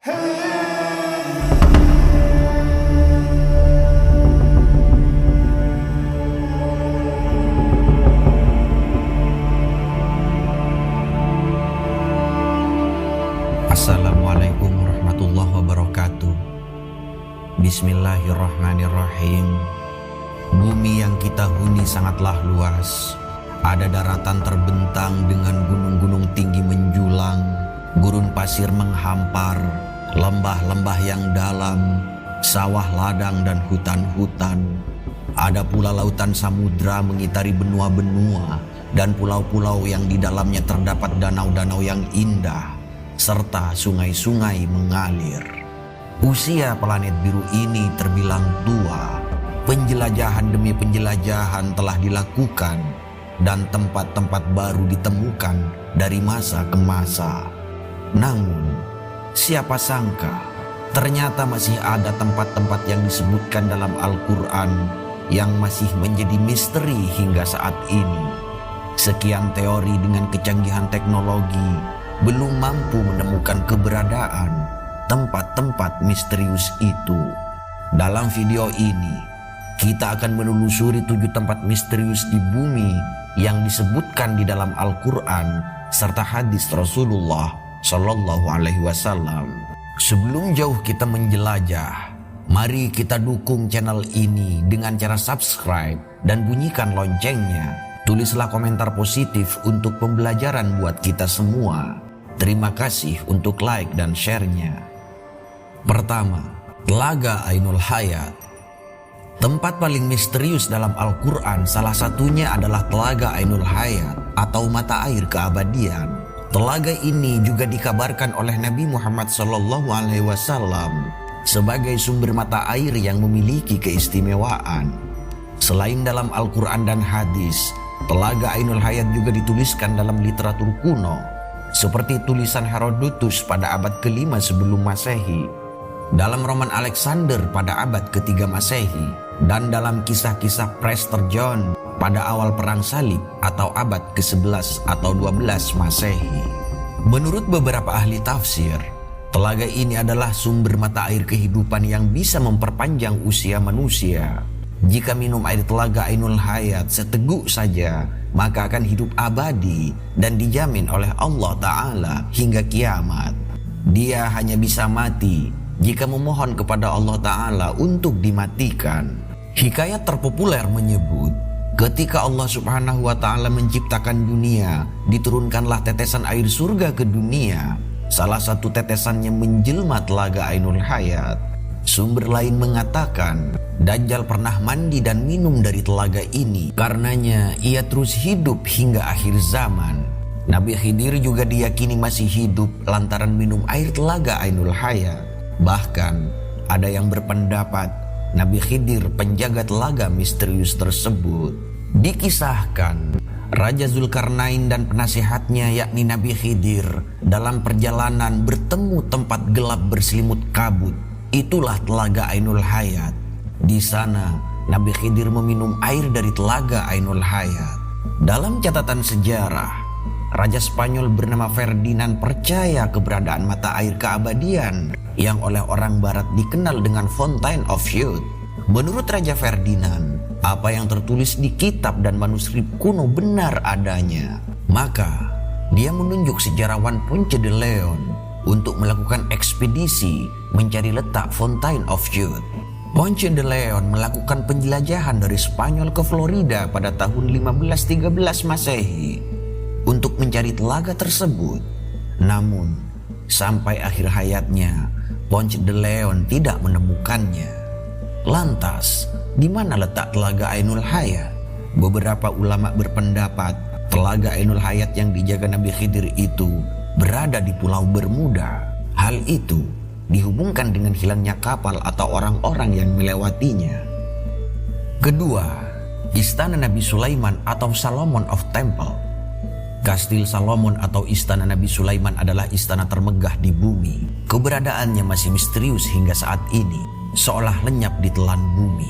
Assalamualaikum warahmatullahi wabarakatuh. Bismillahirrahmanirrahim. Bumi yang kita huni sangatlah luas. Ada daratan terbentang dengan gunung-gunung tinggi menjulang, gurun pasir menghampar, lembah-lembah yang dalam, sawah ladang dan hutan-hutan. Ada pula lautan samudra mengitari benua-benua dan pulau-pulau yang di dalamnya terdapat danau-danau yang indah, serta sungai-sungai mengalir. Usia planet biru ini terbilang tua. Penjelajahan demi penjelajahan telah dilakukan dan tempat-tempat baru ditemukan dari masa ke masa. Namun, siapa sangka ternyata masih ada tempat-tempat yang disebutkan dalam Al-Quran yang masih menjadi misteri hingga saat ini. Sekian teori dengan kecanggihan teknologi belum mampu menemukan keberadaan tempat-tempat misterius itu. Dalam video ini, kita akan menelusuri 7 tempat misterius di bumi yang disebutkan di dalam Al-Quran serta hadis Rasulullah Shallallahu Alaihi Wasallam. Sebelum jauh kita menjelajah, mari kita dukung channel ini dengan cara subscribe dan bunyikan loncengnya. Tulislah komentar positif untuk pembelajaran buat kita semua. Terima kasih untuk like dan share-nya. Pertama, Telaga Ainul Hayat. Tempat paling misterius dalam Al-Quran salah satunya adalah Telaga Ainul Hayat atau mata air keabadian. Telaga ini juga dikabarkan oleh Nabi Muhammad SAW sebagai sumber mata air yang memiliki keistimewaan. Selain dalam Al-Quran dan hadis, Telaga Ainul Hayat juga dituliskan dalam literatur kuno, seperti tulisan Herodotus pada abad ke-5 sebelum Masehi, dalam roman Alexander pada abad ke-3 Masehi, dan dalam kisah-kisah Prester John pada awal perang salib atau abad ke-11 atau 12 Masehi. Menurut beberapa ahli tafsir, telaga ini adalah sumber mata air kehidupan yang bisa memperpanjang usia manusia. Jika minum air Telaga Ainul Hayat seteguk saja, maka akan hidup abadi dan dijamin oleh Allah Ta'ala hingga kiamat. Dia hanya bisa mati jika memohon kepada Allah Ta'ala untuk dimatikan. Hikayat terpopuler menyebut, ketika Allah Subhanahu wa Ta'ala menciptakan dunia, diturunkanlah tetesan air surga ke dunia. Salah satu tetesannya menjelma Telaga Ainul Hayat. Sumber lain mengatakan, Dajjal pernah mandi dan minum dari telaga ini. Karenanya ia terus hidup hingga akhir zaman. Nabi Khidir juga diyakini masih hidup lantaran minum air Telaga Ainul Hayat. Bahkan ada yang berpendapat Nabi Khidir penjaga telaga misterius tersebut. Dikisahkan Raja Zulkarnain dan penasihatnya yakni Nabi Khidir dalam perjalanan bertemu tempat gelap berselimut kabut. Itulah Telaga Ainul Hayat. Di sana Nabi Khidir meminum air dari Telaga Ainul Hayat. Dalam catatan sejarah, Raja Spanyol bernama Ferdinand percaya keberadaan mata air keabadian yang oleh orang barat dikenal dengan Fountain of Youth. Menurut Raja Ferdinand, apa yang tertulis di kitab dan manuskrip kuno benar adanya. Maka dia menunjuk sejarawan Ponce de Leon untuk melakukan ekspedisi mencari letak Fountain of Youth. Ponce de Leon melakukan penjelajahan dari Spanyol ke Florida pada tahun 1513 Masehi untuk mencari telaga tersebut. Namun, sampai akhir hayatnya, Ponce de Leon tidak menemukannya. Lantas, di mana letak Telaga Ainul Hayat? Beberapa ulama berpendapat Telaga Ainul Hayat yang dijaga Nabi Khidir itu berada di Pulau Bermuda. Hal itu dihubungkan dengan hilangnya kapal atau orang-orang yang melewatinya. Kedua, Istana Nabi Sulaiman atau Solomon of Temple. Kastil Salomon atau Istana Nabi Sulaiman adalah istana termegah di bumi. Keberadaannya masih misterius hingga saat ini, seolah lenyap di telan bumi.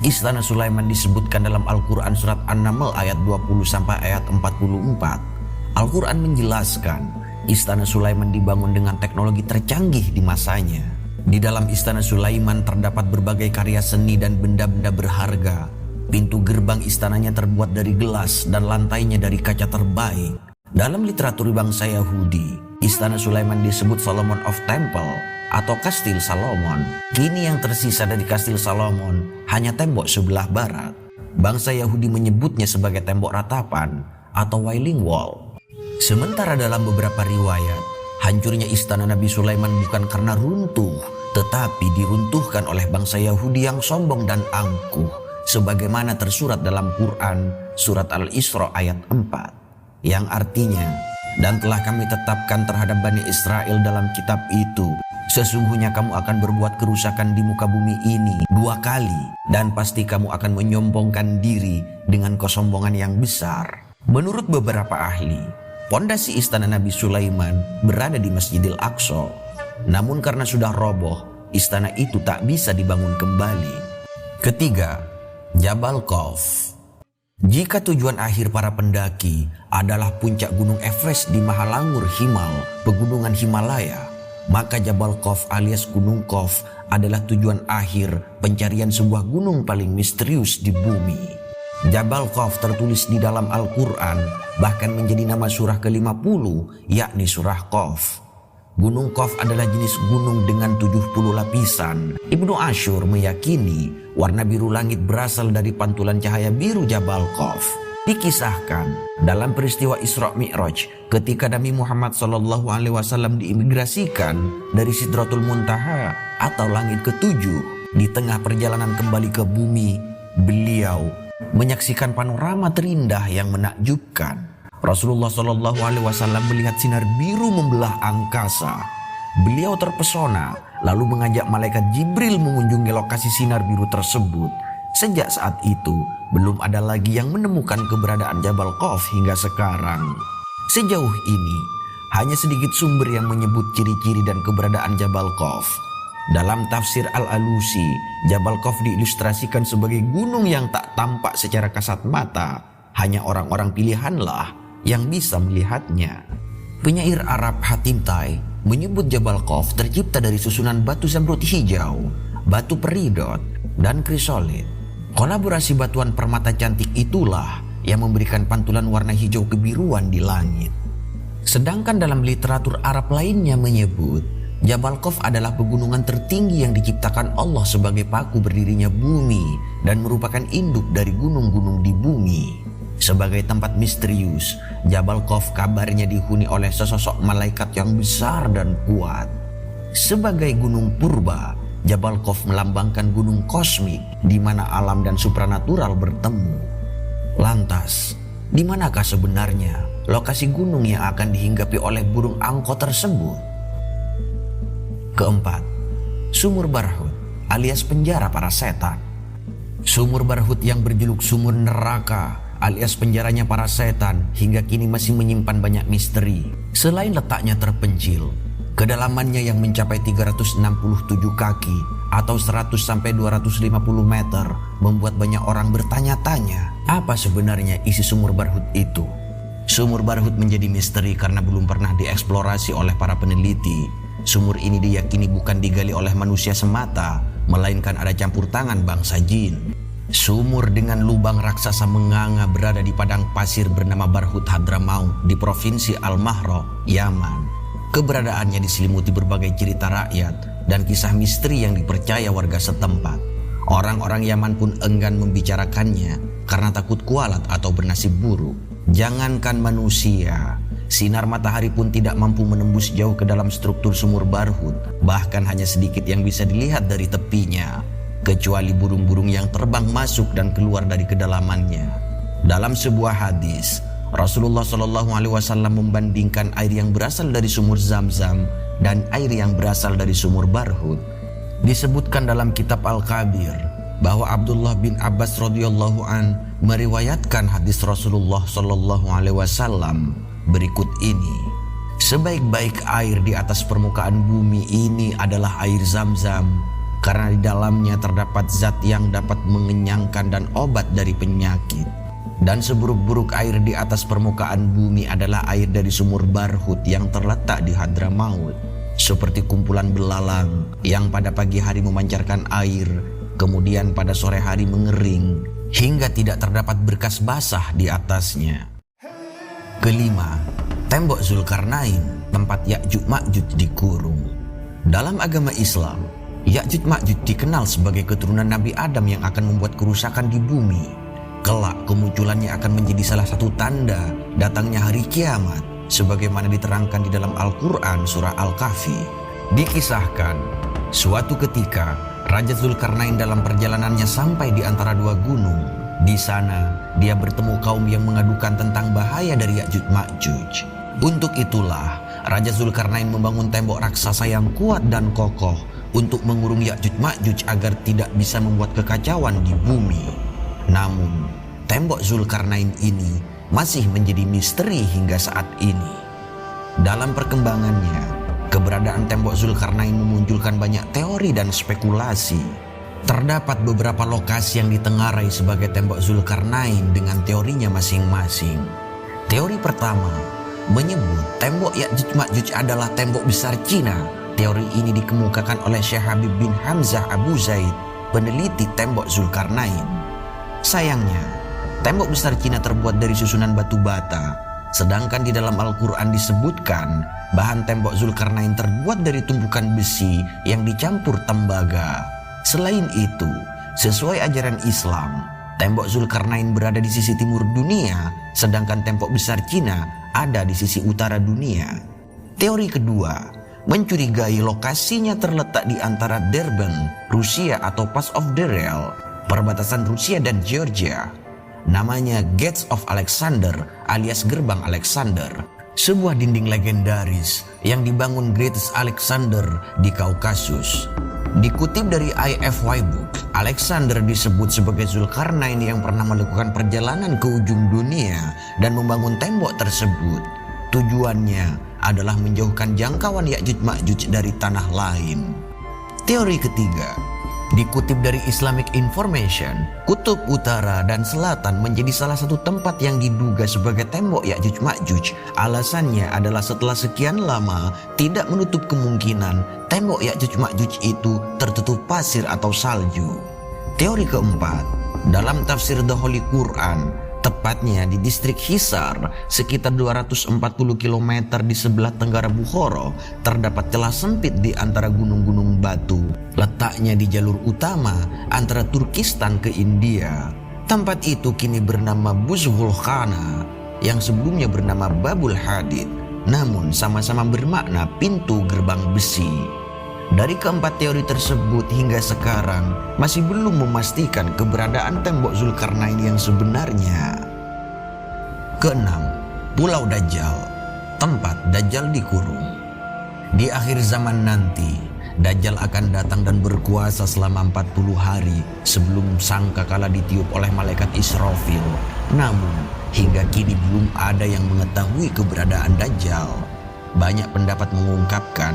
Istana Sulaiman disebutkan dalam Al-Quran surat An-Naml ayat 20 sampai ayat 44. Al-Quran menjelaskan, Istana Sulaiman dibangun dengan teknologi tercanggih di masanya. Di dalam Istana Sulaiman terdapat berbagai karya seni dan benda-benda berharga. Pintu gerbang istananya terbuat dari gelas dan lantainya dari kaca terbaik. Dalam literatur bangsa Yahudi, Istana Sulaiman disebut Solomon of Temple atau Kastil Salomon. Kini yang tersisa dari Kastil Salomon hanya tembok sebelah barat. Bangsa Yahudi menyebutnya sebagai tembok ratapan atau Wailing Wall. Sementara dalam beberapa riwayat, hancurnya istana Nabi Sulaiman bukan karena runtuh, tetapi diruntuhkan oleh bangsa Yahudi yang sombong dan angkuh, sebagaimana tersurat dalam Quran surat Al-Isra ayat 4, yang artinya, dan telah kami tetapkan terhadap Bani Israel dalam kitab itu, sesungguhnya kamu akan berbuat kerusakan di muka bumi ini 2 kali, dan pasti kamu akan menyombongkan diri dengan kesombongan yang besar. Menurut beberapa ahli, pondasi istana Nabi Sulaiman berada di Masjidil Aqsa. Namun karena sudah roboh, istana itu tak bisa dibangun kembali. Ketiga, Jabal Khawf. Jika tujuan akhir para pendaki adalah puncak gunung Everest di Mahalangur Himal, pegunungan Himalaya, maka Jabal Khawf alias Gunung Khawf adalah tujuan akhir pencarian sebuah gunung paling misterius di bumi. Jabal Khawf tertulis di dalam Al-Quran, bahkan menjadi nama surah ke-50, yakni surah Qaf. Gunung Qaf adalah jenis gunung dengan 70 lapisan. Ibnu Ashur meyakini warna biru langit berasal dari pantulan cahaya biru Jabal Khawf. Dikisahkan dalam peristiwa Isra Mi'raj ketika Nabi Muhammad SAW diimigrasikan dari Sidratul Muntaha atau langit ke-7. Di tengah perjalanan kembali ke bumi, beliau menyaksikan panorama terindah yang menakjubkan. Rasulullah SAW melihat sinar biru membelah angkasa. Beliau terpesona lalu mengajak malaikat Jibril mengunjungi lokasi sinar biru tersebut. Sejak saat itu belum ada lagi yang menemukan keberadaan Jabal Khawf hingga sekarang. Sejauh ini hanya sedikit sumber yang menyebut ciri-ciri dan keberadaan Jabal Khawf. Dalam tafsir Al-Alusi, Jabal Khawf diilustrasikan sebagai gunung yang tak tampak secara kasat mata. Hanya orang-orang pilihanlah yang bisa melihatnya. Penyair Arab Hatim Tai menyebut Jabal Khawf tercipta dari susunan batu zamrud hijau, batu peridot, dan krisolit. Kolaborasi batuan permata cantik itulah yang memberikan pantulan warna hijau kebiruan di langit. Sedangkan dalam literatur Arab lainnya menyebut Jabal Khawf adalah pegunungan tertinggi yang diciptakan Allah sebagai paku berdirinya bumi dan merupakan induk dari gunung-gunung di bumi. Sebagai tempat misterius, Jabal Khawf kabarnya dihuni oleh sesosok malaikat yang besar dan kuat. Sebagai gunung purba, Jabal Khawf melambangkan gunung kosmik di mana alam dan supranatural bertemu. Lantas, di manakah sebenarnya lokasi gunung yang akan dihinggapi oleh burung angkot tersebut? Keempat, Sumur Barhut alias penjara para setan. Sumur Barhut yang berjuluk sumur neraka alias penjaranya para setan hingga kini masih menyimpan banyak misteri. Selain letaknya terpencil, kedalamannya yang mencapai 367 kaki atau 100-250 meter membuat banyak orang bertanya-tanya apa sebenarnya isi Sumur Barhut itu. Sumur Barhut menjadi misteri karena belum pernah dieksplorasi oleh para peneliti. Sumur ini diyakini bukan digali oleh manusia semata, melainkan ada campur tangan bangsa jin. Sumur dengan lubang raksasa menganga berada di padang pasir bernama Barhut Hadramaut di provinsi Al-Mahra, Yaman. Keberadaannya diselimuti berbagai cerita rakyat dan kisah misteri yang dipercaya warga setempat. Orang-orang Yaman pun enggan membicarakannya karena takut kualat atau bernasib buruk. Jangankan manusia, sinar matahari pun tidak mampu menembus jauh ke dalam struktur Sumur Barhut. Bahkan hanya sedikit yang bisa dilihat dari tepinya, kecuali burung-burung yang terbang masuk dan keluar dari kedalamannya. Dalam sebuah hadis, Rasulullah SAW membandingkan air yang berasal dari sumur Zam-Zam dan air yang berasal dari Sumur Barhut. Disebutkan dalam kitab Al-Kabir bahwa Abdullah bin Abbas radhiyallahu an meriwayatkan hadis Rasulullah SAW berikut ini. Sebaik-baik air di atas permukaan bumi ini adalah air Zam-Zam, karena di dalamnya terdapat zat yang dapat mengenyangkan dan obat dari penyakit. Dan seburuk-buruk air di atas permukaan bumi adalah air dari sumur Barhut yang terletak di Hadramaut, seperti kumpulan belalang yang pada pagi hari memancarkan air, kemudian pada sore hari mengering, hingga tidak terdapat berkas basah di atasnya. Kelima, tembok Zulkarnain, tempat Ya'juj Ma'juj dikurung. Dalam agama Islam, Ya'juj Ma'juj dikenal sebagai keturunan Nabi Adam yang akan membuat kerusakan di bumi. Kelak kemunculannya akan menjadi salah satu tanda datangnya hari kiamat, sebagaimana diterangkan di dalam Al-Quran surah Al-Kahfi. Dikisahkan, suatu ketika Raja Zulkarnain dalam perjalanannya sampai di antara dua gunung. Di sana dia bertemu kaum yang mengadukan tentang bahaya dari Ya'juj Ma'juj. Untuk itulah Raja Zulkarnain membangun tembok raksasa yang kuat dan kokoh untuk mengurung Ya'juj Ma'juj agar tidak bisa membuat kekacauan di bumi. Namun, tembok Zulkarnain ini masih menjadi misteri hingga saat ini. Dalam perkembangannya, keberadaan tembok Zulkarnain memunculkan banyak teori dan spekulasi. Terdapat beberapa lokasi yang ditengarai sebagai tembok Zulkarnain dengan teorinya masing-masing. Teori pertama menyebut tembok Ya'juj Ma'juj adalah tembok besar Cina. Teori ini dikemukakan oleh Syekh Habib bin Hamzah Abu Zaid, peneliti tembok Zulkarnain. Sayangnya, tembok besar Cina terbuat dari susunan batu bata, sedangkan di dalam Al-Quran disebutkan bahan tembok Zulkarnain terbuat dari tumpukan besi yang dicampur tembaga. Selain itu, sesuai ajaran Islam, tembok Zulkarnain berada di sisi timur dunia, sedangkan tembok besar Cina ada di sisi utara dunia. Teori kedua mencurigai lokasinya terletak di antara Derben, Rusia atau Pass of Darel, perbatasan Rusia dan Georgia. Namanya Gates of Alexander alias Gerbang Alexander, sebuah dinding legendaris yang dibangun Greatest Alexander di Kaukasus. Dikutip dari IFY Book, Alexander disebut sebagai Zulkarnain yang pernah melakukan perjalanan ke ujung dunia dan membangun tembok tersebut. Tujuannya adalah menjauhkan jangkauan Ya'juj Ma'juj dari tanah lain. Teori ketiga dikutip dari Islamic Information, kutub utara dan selatan menjadi salah satu tempat yang diduga sebagai tembok Ya'juj Ma'juj. Alasannya adalah setelah sekian lama tidak menutup kemungkinan tembok Ya'juj Ma'juj itu tertutup pasir atau salju. Teori keempat, dalam tafsir The Holy Quran, tepatnya di distrik Hisar, sekitar 240 km di sebelah tenggara Bukhara, terdapat celah sempit di antara gunung-gunung batu. Letaknya di jalur utama antara Turkistan ke India. Tempat itu kini bernama Buzvulkhana, yang sebelumnya bernama Babul Hadid, namun sama-sama bermakna pintu gerbang besi. Dari keempat teori tersebut hingga sekarang masih belum memastikan keberadaan tembok Zulkarnain yang sebenarnya. Keenam, Pulau Dajjal, tempat Dajjal dikurung. Di akhir zaman nanti, Dajjal akan datang dan berkuasa selama 40 hari sebelum sangkakala ditiup oleh malaikat Israfil. Namun, hingga kini belum ada yang mengetahui keberadaan Dajjal. Banyak pendapat mengungkapkan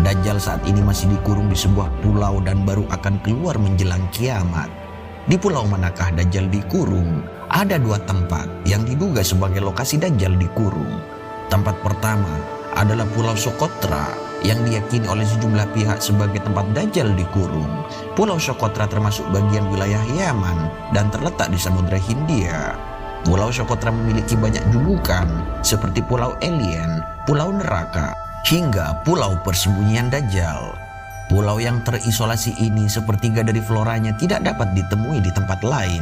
Dajjal saat ini masih dikurung di sebuah pulau dan baru akan keluar menjelang kiamat. Di pulau manakah Dajjal dikurung? Ada dua tempat yang diduga sebagai lokasi Dajjal dikurung. Tempat pertama adalah Pulau Socotra yang diyakini oleh sejumlah pihak sebagai tempat Dajjal dikurung. Pulau Socotra termasuk bagian wilayah Yaman dan terletak di Samudra Hindia. Pulau Socotra memiliki banyak julukan seperti Pulau Alien, Pulau Neraka, hingga Pulau Persembunyian Dajjal. Pulau yang terisolasi ini sepertiga dari floranya tidak dapat ditemui di tempat lain.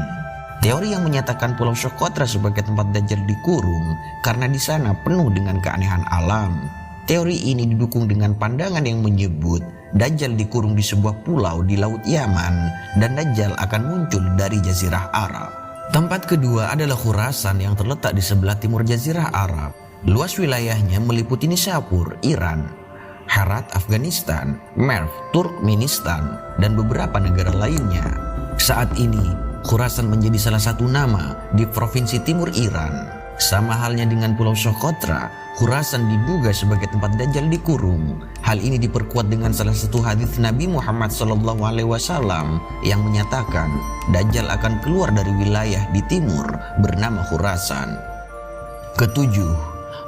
Teori yang menyatakan Pulau Socotra sebagai tempat Dajjal dikurung karena di sana penuh dengan keanehan alam. Teori ini didukung dengan pandangan yang menyebut Dajjal dikurung di sebuah pulau di Laut Yaman dan Dajjal akan muncul dari Jazirah Arab. Tempat kedua adalah Khurasan yang terletak di sebelah timur Jazirah Arab. Luas wilayahnya meliputi Nishapur, Iran, Herat, Afghanistan, Merv, Turkmenistan, dan beberapa negara lainnya. Saat ini, Khurasan menjadi salah satu nama di Provinsi Timur Iran. Sama halnya dengan Pulau Socotra, Khurasan diduga sebagai tempat Dajjal dikurung. Hal ini diperkuat dengan salah satu hadis Nabi Muhammad SAW yang menyatakan Dajjal akan keluar dari wilayah di timur bernama Khurasan. Ketujuh,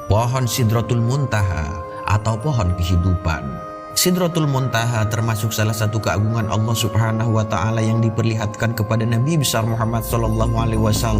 pohon Sidratul Muntaha atau pohon kehidupan. Sidratul Muntaha termasuk salah satu keagungan Allah Subhanahu wa taala yang diperlihatkan kepada Nabi besar Muhammad SAW.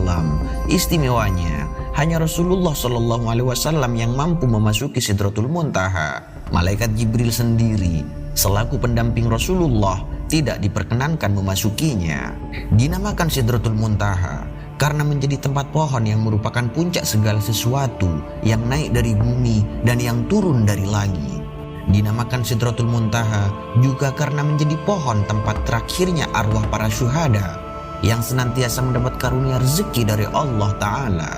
Istimewanya, hanya Rasulullah SAW yang mampu memasuki Sidratul Muntaha. Malaikat Jibril sendiri selaku pendamping Rasulullah tidak diperkenankan memasukinya. Dinamakan Sidratul Muntaha karena menjadi tempat pohon yang merupakan puncak segala sesuatu yang naik dari bumi dan yang turun dari langit. Dinamakan Sidratul Muntaha juga karena menjadi pohon tempat terakhirnya arwah para syuhada yang senantiasa mendapat karunia rezeki dari Allah Ta'ala.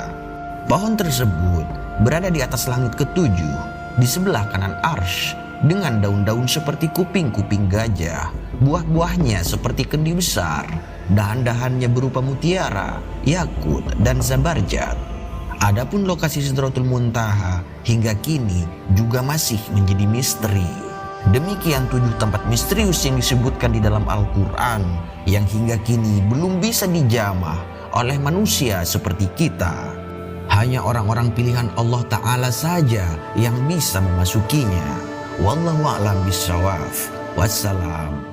Pohon tersebut berada di atas langit ketujuh, di sebelah kanan arsy, dengan daun-daun seperti kuping-kuping gajah, buah-buahnya seperti kendi besar, dahan-dahannya berupa mutiara, yakut, dan zabarjat. Adapun lokasi Sidratul Muntaha hingga kini juga masih menjadi misteri. Demikian 7 tempat misterius yang disebutkan di dalam Al-Quran yang hingga kini belum bisa dijamah oleh manusia seperti kita. Hanya orang-orang pilihan Allah Ta'ala saja yang bisa memasukinya. Wallahu a'lam bishawab. Wassalam.